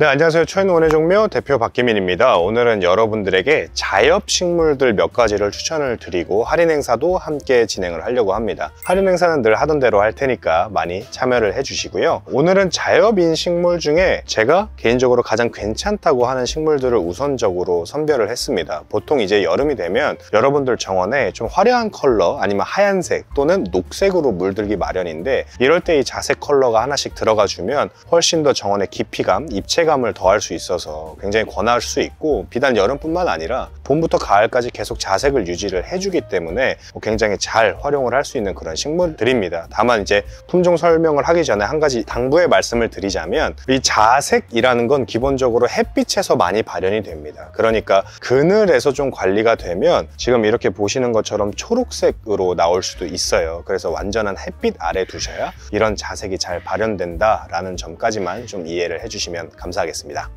네, 안녕하세요. 초인원의 종묘 대표 박기민입니다. 오늘은 여러분들에게 자엽식물들 몇 가지를 추천을 드리고 할인 행사도 함께 진행을 하려고 합니다. 할인 행사는 늘 하던 대로 할 테니까 많이 참여를 해주시고요. 오늘은 자엽인 식물 중에 제가 개인적으로 가장 괜찮다고 하는 식물들을 우선적으로 선별을 했습니다. 보통 이제 여름이 되면 여러분들 정원에 좀 화려한 컬러 아니면 하얀색 또는 녹색으로 물들기 마련인데, 이럴 때 이 자색 컬러가 하나씩 들어가 주면 훨씬 더 정원의 깊이감, 입체감을 더할 수 있어서 굉장히 권할 수 있고, 비단 여름뿐만 아니라 봄부터 가을까지 계속 자색을 유지를 해주기 때문에 굉장히 잘 활용을 할 수 있는 그런 식물들입니다. 다만 이제 품종 설명을 하기 전에 한 가지 당부의 말씀을 드리자면, 이 자색이라는 건 기본적으로 햇빛에서 많이 발현이 됩니다. 그러니까 그늘에서 좀 관리가 되면 지금 이렇게 보시는 것처럼 초록색으로 나올 수도 있어요. 그래서 완전한 햇빛 아래 두셔야 이런 자색이 잘 발현된다라는 점까지만 좀 이해를 해주시면 감사하겠습니다.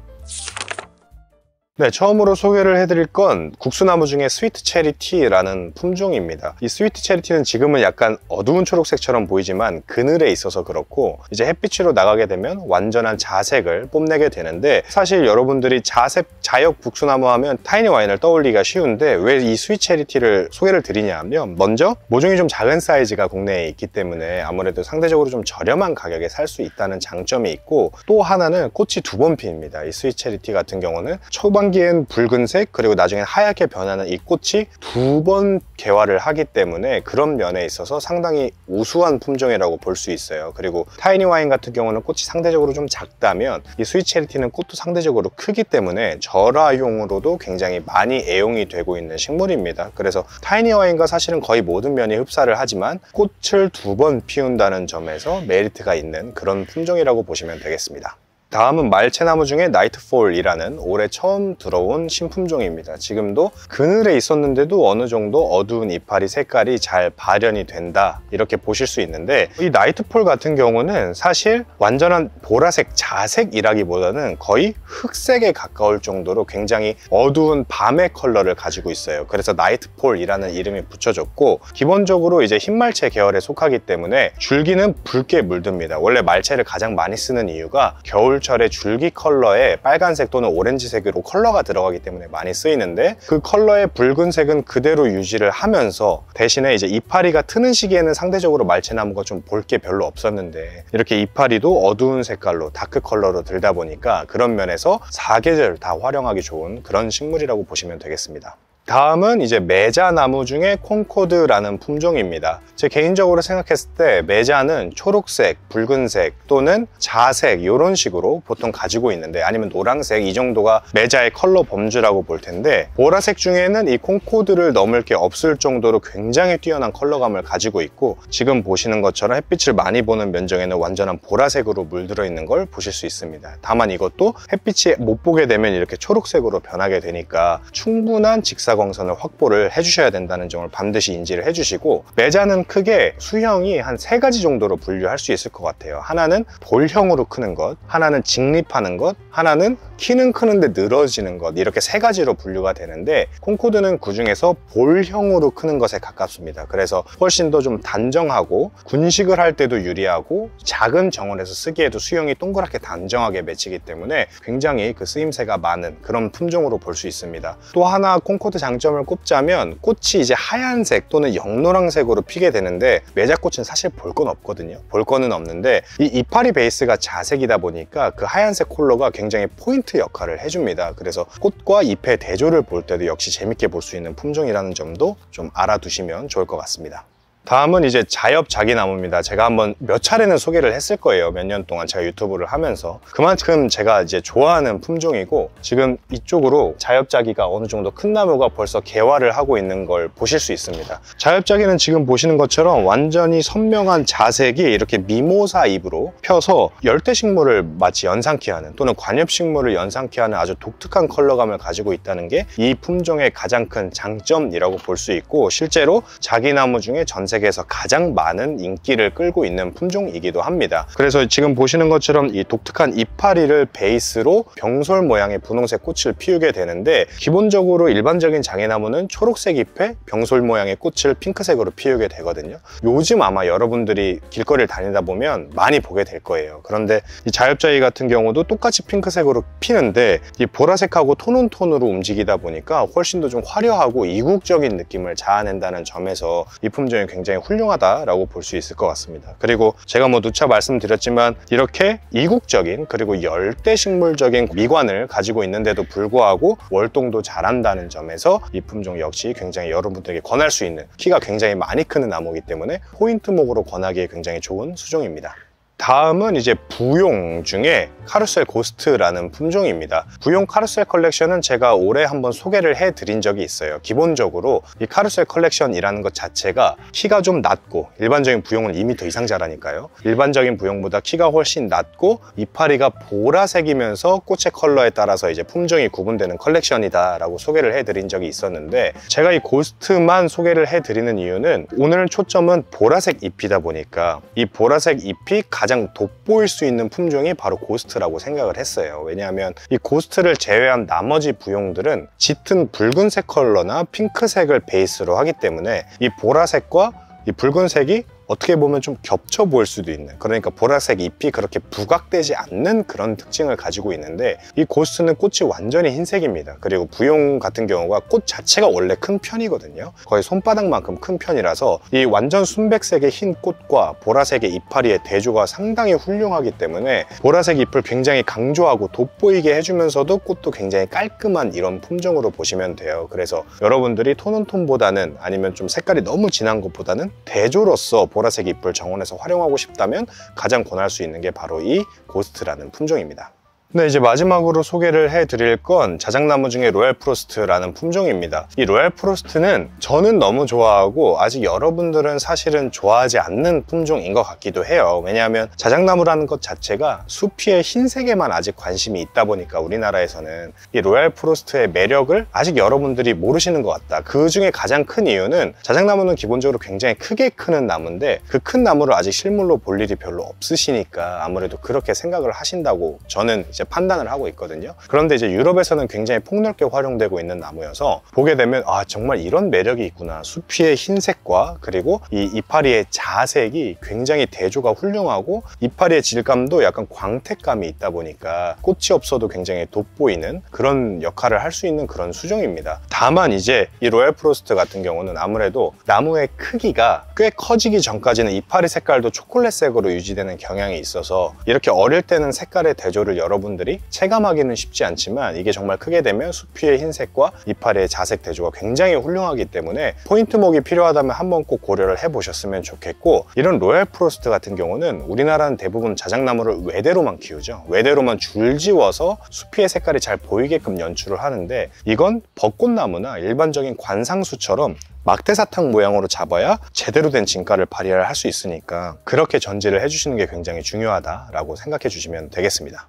네, 처음으로 소개를 해드릴 건 국수나무 중에 스위트 체리티라는 품종입니다. 이 스위트 체리티는 지금은 약간 어두운 초록색처럼 보이지만 그늘에 있어서 그렇고, 이제 햇빛으로 나가게 되면 완전한 자색을 뽐내게 되는데, 사실 여러분들이 자엽 국수나무 하면 타이니 와인을 떠올리기가 쉬운데 왜 이 스위트 체리티를 소개를 드리냐 하면, 먼저 모종이 좀 작은 사이즈가 국내에 있기 때문에 아무래도 상대적으로 좀 저렴한 가격에 살 수 있다는 장점이 있고, 또 하나는 꽃이 두 번 피입니다. 이 스위트 체리티 같은 경우는 초반기엔 붉은색 그리고 나중에 하얗게 변하는 이 꽃이 두 번 개화를 하기 때문에 그런 면에 있어서 상당히 우수한 품종이라고 볼 수 있어요. 그리고 타이니 와인 같은 경우는 꽃이 상대적으로 좀 작다면, 이 스위트 체리티는 꽃도 상대적으로 크기 때문에 절화용으로도 굉장히 많이 애용이 되고 있는 식물입니다. 그래서 타이니 와인과 사실은 거의 모든 면이 흡사를 하지만 꽃을 두 번 피운다는 점에서 메리트가 있는 그런 품종이라고 보시면 되겠습니다. 다음은 말채나무 중에 나이트폴이라는 올해 처음 들어온 신품종입니다. 지금도 그늘에 있었는데도 어느 정도 어두운 이파리 색깔이 잘 발현이 된다, 이렇게 보실 수 있는데, 이 나이트폴 같은 경우는 사실 완전한 보라색 자색이라기보다는 거의 흑색에 가까울 정도로 굉장히 어두운 밤의 컬러를 가지고 있어요. 그래서 나이트폴이라는 이름이 붙여졌고, 기본적으로 이제 흰말채 계열에 속하기 때문에 줄기는 붉게 물듭니다. 원래 말채를 가장 많이 쓰는 이유가 겨울철에 줄기 컬러에 빨간색 또는 오렌지색으로 컬러가 들어가기 때문에 많이 쓰이는데, 그 컬러의 붉은색은 그대로 유지를 하면서 대신에 이제 이파리가 트는 시기에는 상대적으로 말채나무가 좀 볼 게 별로 없었는데, 이렇게 이파리도 어두운 색깔로 다크 컬러로 들다 보니까 그런 면에서 사계절 다 활용하기 좋은 그런 식물이라고 보시면 되겠습니다. 다음은 이제 메자나무 중에 콩코드라는 품종입니다. 제 개인적으로 생각했을 때 메자는 초록색, 붉은색 또는 자색 이런 식으로 보통 가지고 있는데, 아니면 노란색, 이 정도가 메자의 컬러 범주라고 볼 텐데, 보라색 중에는 이 콩코드를 넘을 게 없을 정도로 굉장히 뛰어난 컬러감을 가지고 있고, 지금 보시는 것처럼 햇빛을 많이 보는 면적에는 완전한 보라색으로 물들어 있는 걸 보실 수 있습니다. 다만 이것도 햇빛이 못 보게 되면 이렇게 초록색으로 변하게 되니까 충분한 직사광선을 확보를 해주셔야 된다는 점을 반드시 인지를 해주시고, 메자는 크게 수형이 한 3가지 정도로 분류할 수 있을 것 같아요. 하나는 볼형으로 크는 것, 하나는 직립하는 것, 하나는 키는 크는데 늘어지는 것, 이렇게 3가지로 분류가 되는데, 콩코드는 그 중에서 볼형으로 크는 것에 가깝습니다. 그래서 훨씬 더 좀 단정하고 군식을 할 때도 유리하고, 작은 정원에서 쓰기에도 수형이 동그랗게 단정하게 맺히기 때문에 굉장히 그 쓰임새가 많은 그런 품종으로 볼 수 있습니다. 또 하나 콩코드 장점을 꼽자면, 꽃이 이제 하얀색 또는 영노란색으로 피게 되는데, 메자꽃은 사실 볼 건 없거든요. 볼 거는 없는데, 이 이파리 베이스가 자색이다 보니까 그 하얀색 컬러가 굉장히 포인트 역할을 해줍니다. 그래서 꽃과 잎의 대조를 볼 때도 역시 재밌게 볼 수 있는 품종이라는 점도 좀 알아두시면 좋을 것 같습니다. 다음은 이제 자엽 자기나무입니다. 제가 한번 몇 차례는 소개를 했을 거예요. 몇 년 동안 제가 유튜브를 하면서. 그만큼 제가 이제 좋아하는 품종이고, 지금 이쪽으로 자엽자기가 어느 정도 큰 나무가 벌써 개화를 하고 있는 걸 보실 수 있습니다. 자엽자기는 지금 보시는 것처럼 완전히 선명한 자색이 이렇게 미모사 잎으로 펴서 열대식물을 마치 연상케 하는, 또는 관엽식물을 연상케 하는 아주 독특한 컬러감을 가지고 있다는 게 이 품종의 가장 큰 장점이라고 볼 수 있고, 실제로 자기나무 중에 전 세계에서 가장 많은 인기를 끌고 있는 품종이기도 합니다. 그래서 지금 보시는 것처럼 이 독특한 이파리를 베이스로 병솔 모양의 분홍색 꽃을 피우게 되는데, 기본적으로 일반적인 장애나무는 초록색 잎에 병솔 모양의 꽃을 핑크색으로 피우게 되거든요. 요즘 아마 여러분들이 길거리를 다니다 보면 많이 보게 될 거예요. 그런데 이 자엽자이 같은 경우도 똑같이 핑크색으로 피는데, 이 보라색하고 톤온톤으로 움직이다 보니까 훨씬 더 좀 화려하고 이국적인 느낌을 자아낸다는 점에서 이 품종이 굉장히 훌륭하다라고 볼 수 있을 것 같습니다. 그리고 제가 누차 말씀드렸지만 이렇게 이국적인 그리고 열대식물적인 미관을 가지고 있는데도 불구하고 월동도 잘한다는 점에서 이 품종 역시 굉장히 여러분들에게 권할 수 있는, 키가 굉장히 많이 크는 나무이기 때문에 포인트목으로 권하기에 굉장히 좋은 수종입니다. 다음은 이제 부용 중에 카루셀 고스트라는 품종입니다. 부용 카루셀 컬렉션은 제가 올해 한번 소개를 해드린 적이 있어요. 기본적으로 이 카루셀 컬렉션이라는 것 자체가 키가 좀 낮고, 일반적인 부용은 2m 이상 자라니까요. 일반적인 부용보다 키가 훨씬 낮고 이파리가 보라색이면서 꽃의 컬러에 따라서 이제 품종이 구분되는 컬렉션이다 라고 소개를 해드린 적이 있었는데, 제가 이 고스트만 소개를 해드리는 이유는 오늘 초점은 보라색 잎이다 보니까 이 보라색 잎이 가장 돋보일 수 있는 품종이 바로 고스트라고 생각을 했어요. 왜냐하면 이 고스트를 제외한 나머지 부용들은 짙은 붉은색 컬러나 핑크색을 베이스로 하기 때문에 이 보라색과 이 붉은색이 어떻게 보면 좀 겹쳐 보일 수도 있는, 그러니까 보라색 잎이 그렇게 부각되지 않는 그런 특징을 가지고 있는데, 이 고스트는 꽃이 완전히 흰색입니다. 그리고 부용 같은 경우가 꽃 자체가 원래 큰 편이거든요. 거의 손바닥만큼 큰 편이라서 이 완전 순백색의 흰 꽃과 보라색의 이파리의 대조가 상당히 훌륭하기 때문에 보라색 잎을 굉장히 강조하고 돋보이게 해주면서도 꽃도 굉장히 깔끔한 이런 품종으로 보시면 돼요. 그래서 여러분들이 톤온톤보다는, 아니면 좀 색깔이 너무 진한 것보다는 대조로서 보라색 잎을 정원에서 활용하고 싶다면 가장 권할 수 있는 게 바로 이 고스트라는 품종입니다. 네, 이제 마지막으로 소개를 해드릴 건 자작나무 중에 로얄 프로스트라는 품종입니다. 이 로얄 프로스트는 저는 너무 좋아하고 아직 여러분들은 사실은 좋아하지 않는 품종인 것 같기도 해요. 왜냐하면 자작나무라는 것 자체가 수피의 흰색에만 아직 관심이 있다 보니까 우리나라에서는 이 로얄 프로스트의 매력을 아직 여러분들이 모르시는 것 같다. 그 중에 가장 큰 이유는 자작나무는 기본적으로 굉장히 크게 크는 나무인데, 그 큰 나무를 아직 실물로 볼 일이 별로 없으시니까 아무래도 그렇게 생각을 하신다고 저는 이제 판단을 하고 있거든요. 그런데 이제 유럽에서는 굉장히 폭넓게 활용되고 있는 나무여서 보게 되면 아, 정말 이런 매력이 있구나. 수피의 흰색과 그리고 이 이파리의 자색이 굉장히 대조가 훌륭하고, 이파리의 질감도 약간 광택감이 있다 보니까 꽃이 없어도 굉장히 돋보이는 그런 역할을 할 수 있는 그런 수종입니다. 다만 이제 이 로얄 프로스트 같은 경우는 아무래도 나무의 크기가 꽤 커지기 전까지는 이파리 색깔도 초콜릿색으로 유지되는 경향이 있어서 이렇게 어릴 때는 색깔의 대조를 여러분들이 체감하기는 쉽지 않지만, 이게 정말 크게 되면 수피의 흰색과 이파리의 자색 대조가 굉장히 훌륭하기 때문에 포인트목이 필요하다면 한번 꼭 고려를 해보셨으면 좋겠고, 이런 로얄 프로스트 같은 경우는 우리나라는 대부분 자작나무를 외대로만 키우죠. 외대로만 줄지워서 수피의 색깔이 잘 보이게끔 연출을 하는데, 이건 벚꽃나무나 일반적인 관상수처럼 막대사탕 모양으로 잡아야 제대로 된 진가를 발휘할 수 있으니까 그렇게 전지를 해주시는 게 굉장히 중요하다라고 생각해 주시면 되겠습니다.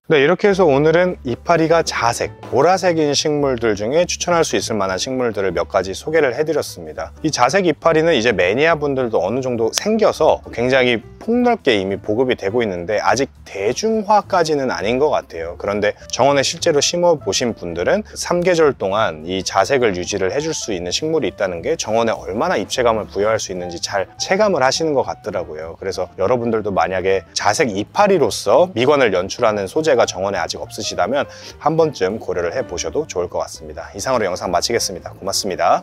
네, 이렇게 해서 오늘은 이파리가 자색, 보라색인 식물들 중에 추천할 수 있을 만한 식물들을 몇 가지 소개를 해드렸습니다. 이 자색 이파리는 이제 매니아 분들도 어느 정도 생겨서 굉장히 폭넓게 이미 보급이 되고 있는데 아직 대중화까지는 아닌 것 같아요. 그런데 정원에 실제로 심어보신 분들은 3계절 동안 이 자색을 유지를 해줄 수 있는 식물이 있다는 게 정원에 얼마나 입체감을 부여할 수 있는지 잘 체감을 하시는 것 같더라고요. 그래서 여러분들도 만약에 자색 이파리로서 미관을 연출하는 소재가 정원에 아직 없으시다면 한 번쯤 고려를 해보셔도 좋을 것 같습니다. 이상으로 영상 마치겠습니다. 고맙습니다.